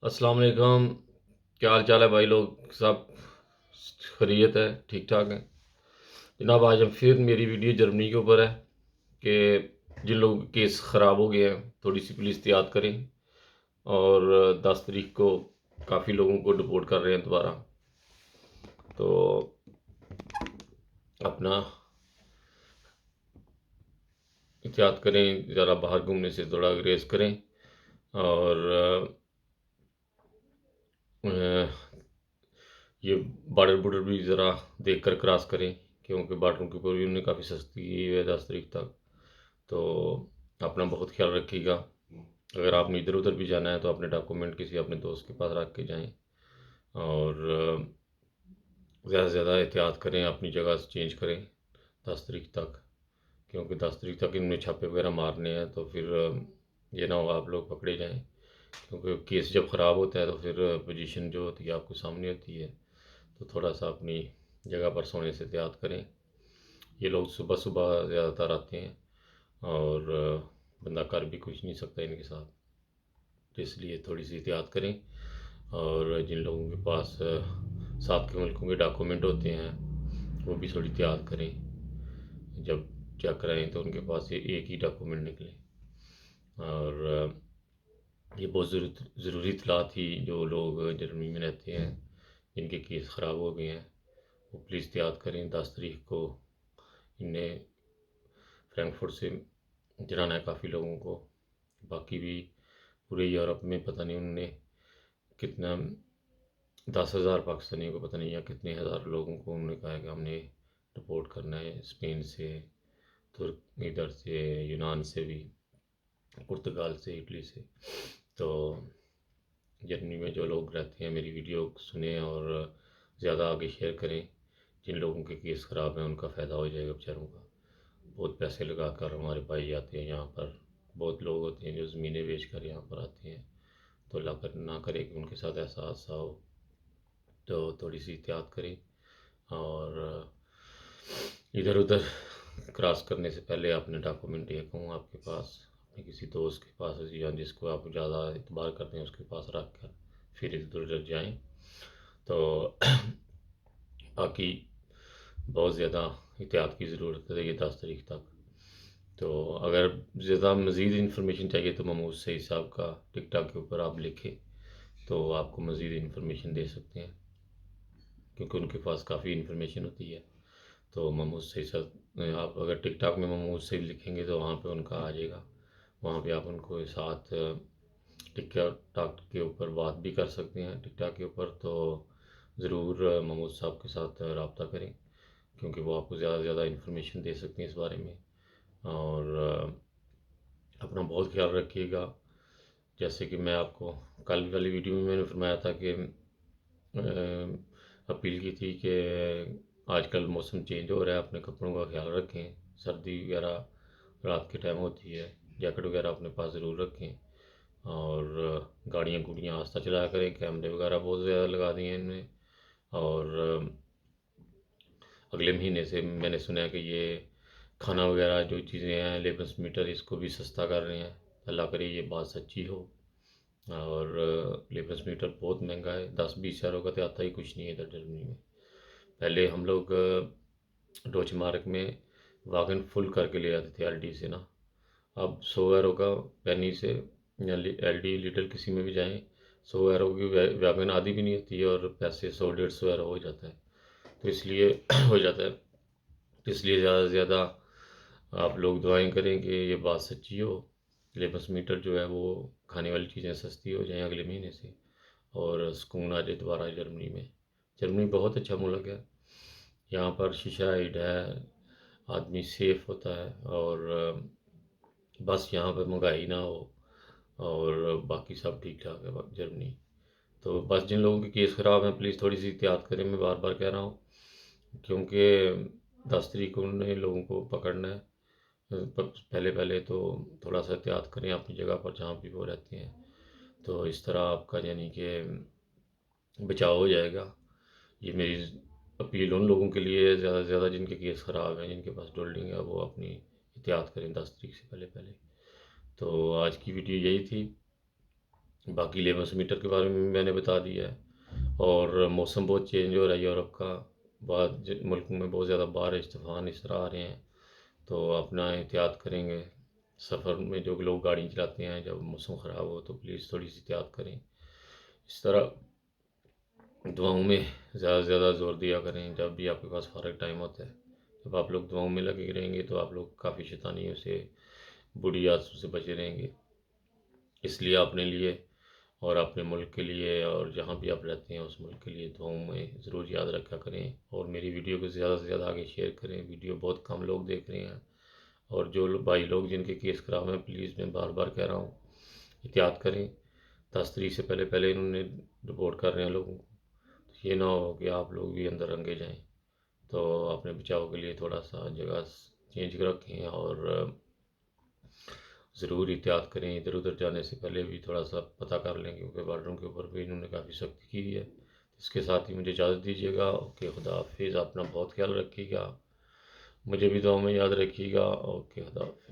अस्सलाम वालेकुम। क्या हाल चाल है भाई लोग? सब खैरियत है? ठीक ठाक है जनाब। आज हम फिर मेरी वीडियो जर्मनी के ऊपर है कि जिन लोगों के केस ख़राब हो गए हैं थोड़ी सी प्लीज़ एहतियात करें। और 10 तारीख को काफ़ी लोगों को डिपोर्ट कर रहे हैं दोबारा, तो अपना एहतियात करें, ज़रा बाहर घूमने से थोड़ा ग्रेज करें। और ये बॉर्डर बॉर्डर भी ज़रा देख कर क्रॉस करें, क्योंकि बॉर्डरों के ऊपर भी उन्होंने काफ़ी सख्ती की है 10 तारीख तक। तो अपना बहुत ख्याल रखिएगा। अगर आपने इधर उधर भी जाना है तो अपने डॉक्यूमेंट किसी अपने दोस्त के पास रख के जाएं। और ज़्यादा से ज़्यादा एहतियात करें, अपनी जगह चेंज करें 10 तारीख तक, क्योंकि 10 तारीख तक इनमें छापे वगैरह मारने हैं। तो फिर ये ना हो आप लोग पकड़े जाएं, क्योंकि केस जब ख़राब होता है तो फिर पोजीशन जो होती है आपको सामने होती है। तो थोड़ा सा अपनी जगह पर सोने से एहतियात करें। ये लोग सुबह सुबह ज़्यादातर आते हैं और बंदा कर भी कुछ नहीं सकता इनके साथ, तो इसलिए थोड़ी सी एहतियात करें। और जिन लोगों के पास साथ के मुल्कों के डॉक्यूमेंट होते हैं वो भी थोड़ी एहतियात करें। जब चेक कराएं तो उनके पास ये एक ही डॉक्यूमेंट निकले। और ये बहुत ज़रूरी इतला थी। जो लोग जर्मनी में रहते हैं जिनके केस ख़राब हो गए हैं वो प्लीज़ एहतियात करें। 10 तारीख को इन्हें फ्रैंकफर्ट से जाना है काफ़ी लोगों को। बाकी भी पूरे यूरोप में पता नहीं उन्होंने कितना 10,000 पाकिस्तानियों को पता नहीं, या कितने हज़ार लोगों को उन्होंने कहा है कि हमने रिपोर्ट करना है स्पेन से, तुर्क इधर से, यूनान से भी, पुर्तगाल से, इटली से। तो जर्मनी में जो लोग रहते हैं मेरी वीडियो सुने और ज़्यादा आगे शेयर करें। जिन लोगों के केस ख़राब हैं उनका फ़ायदा हो जाएगा बेचारों का। बहुत पैसे लगा कर हमारे भाई आते हैं यहाँ पर। बहुत लोग होते हैं जो ज़मीनें बेच कर यहाँ पर आते हैं। तो अल्लाह कर ना करे कि उनके साथ ऐसा हादसा हो। तो थोड़ी सी एहतियात करें। और इधर उधर क्रॉस करने से पहले अपने डॉक्यूमेंट एक हों आपके पास, अपने किसी दोस्त के पास या जिसको आप ज़्यादा इतबार करते हैं उसके पास रख कर फिर इधर उधर जाएँ। तो बाकी बहुत ज़्यादा एहतियात की ज़रूरत है ये 10 तारीख तक। तो अगर ज़्यादा मज़ीद इन्फॉर्मेशन चाहिए तो महमूद सईद साहब का टिकटॉक के ऊपर आप लिखें तो आपको मज़ीद इन्फॉर्मेशन दे सकते हैं, क्योंकि उनके पास काफ़ी इन्फॉर्मेशन होती है। तो महमूद सईद साहब, आप अगर टिकटॉक में महमूद सईद लिखेंगे तो वहाँ पे उनका आ जाएगा। वहाँ पे आप उनको साथ टिकटॉक के ऊपर बात भी कर सकते हैं। टिकटॉक के ऊपर तो ज़रूर महमूद साहब के साथ रब्ता करें, क्योंकि वो आपको ज़्यादा से ज़्यादा इन्फॉर्मेशन दे सकते हैं इस बारे में। और अपना बहुत ख्याल रखिएगा। जैसे कि मैं आपको कल वाली वीडियो में मैंने फरमाया था कि अपील की थी कि आजकल मौसम चेंज हो रहा है, अपने कपड़ों का ख्याल रखें। सर्दी वगैरह रात के टाइम होती है, जैकेट वगैरह अपने पास ज़रूर रखें। और गाड़ियाँ गुड़ियाँ आस्ता चलाया करें। कैमरे वगैरह बहुत ज़्यादा लगा दिए हैं इनमें। और अगले महीने से मैंने सुना है कि ये खाना वगैरह जो चीज़ें हैं, लेबस मीटर, इसको भी सस्ता कर रहे हैं। अल्लाह करे ये बात सच्ची हो। और लेबस मीटर बहुत महंगा है, 10-20 हज़ार का तो आता ही कुछ नहीं है इधर जर्मनी में। पहले हम लोग डोच मार्क में वागन फुल करके ले आते थे एलडी से ना। अब 100 यूरो का पेनी से या एलडी लीटर किसी में भी जाएं, 100 यूरो की वैगन आधी भी नहीं होती है और पैसे 100-150 यूरो हो जाता है। तो इसलिए हो जाता है। तो इसलिए ज़्यादा से ज़्यादा आप लोग दुआएं करें कि ये बात सच्ची हो, लेबस मीटर जो है वो खाने वाली चीज़ें सस्ती हो जाएं अगले महीने से, और सुकून आ जाए दोबारा जर्मनी में। जर्मनी बहुत अच्छा मुल्क है। यहाँ पर शीशा ईड है, आदमी सेफ होता है। और बस यहाँ पर महंगाई ना हो और बाकी सब ठीक ठाक है जर्मनी। तो बस जिन लोगों के केस ख़राब हैं प्लीज़ थोड़ी सी एहतियात करें, मैं बार बार कह रहा हूँ, क्योंकि 10 तारीख को उन्होंने लोगों को पकड़ना है। पहले पहले तो थोड़ा सा एहतियात करें अपनी जगह पर जहाँ भी वो रहते हैं। तो इस तरह आपका यानी कि बचाव हो जाएगा। ये मेरी अपील उन लोगों के लिए है ज़्यादा से ज़्यादा जिनके केस ख़राब हैं, जिनके पास डोल्डिंग है, वो अपनी एहतियात करें 10 तारीख से पहले पहले। तो आज की वीडियो यही थी। बाकी लेमस मीटर के बारे में भी मैंने बता दिया है। और मौसम बहुत चेंज हो रहा है यूरोप का, बाद मुल्क में बहुत ज़्यादा बारिश तूफान इस तरह आ रहे हैं, तो अपना एहतियात करेंगे। सफ़र में जो लोग गाड़ी चलाते हैं, जब मौसम ख़राब हो तो प्लीज़ थोड़ी सी एहतियात करें। इस तरह दुआओं में ज़्यादा से ज़्यादा ज़ोर दिया करें जब भी आपके पास फ़ारग टाइम होता है। जब आप लोग दुआओं में लगे रहेंगे तो आप लोग काफ़ी शैतानियों से, बुरी आदतों से बचे रहेंगे। इसलिए अपने लिए और अपने मुल्क के लिए और जहाँ भी आप रहते हैं उस मुल्क के लिए दुआओं में ज़रूर याद रखा करें। और मेरी वीडियो को ज़्यादा से ज़्यादा आगे शेयर करें। वीडियो बहुत कम लोग देख रहे हैं, और जो भाई लोग जिनके केस खराब हैं, प्लीज़ मैं बार बार कह रहा हूँ, एहतियात करें। 10 तारीख से पहले पहले इन्होंने रिपोर्ट कर रहे हैं लोगों को, तो ये ना हो कि आप लोग भी अंदर रंगे जाएं। तो अपने बचाव के लिए थोड़ा सा जगह चेंज कर रखें, और ज़रूर एहतियात करें। इधर उधर जाने से पहले भी थोड़ा सा पता कर लें, क्योंकि बॉर्डरों के ऊपर भी इन्होंने काफ़ी सख्ती की है। इसके साथ ही मुझे इजाज़त दीजिएगा। ओके, खुदा हाफिज़। अपना बहुत ख्याल रखिएगा, मुझे भी दुआ में याद रखिएगा। ओके, खुदा हाफिज़।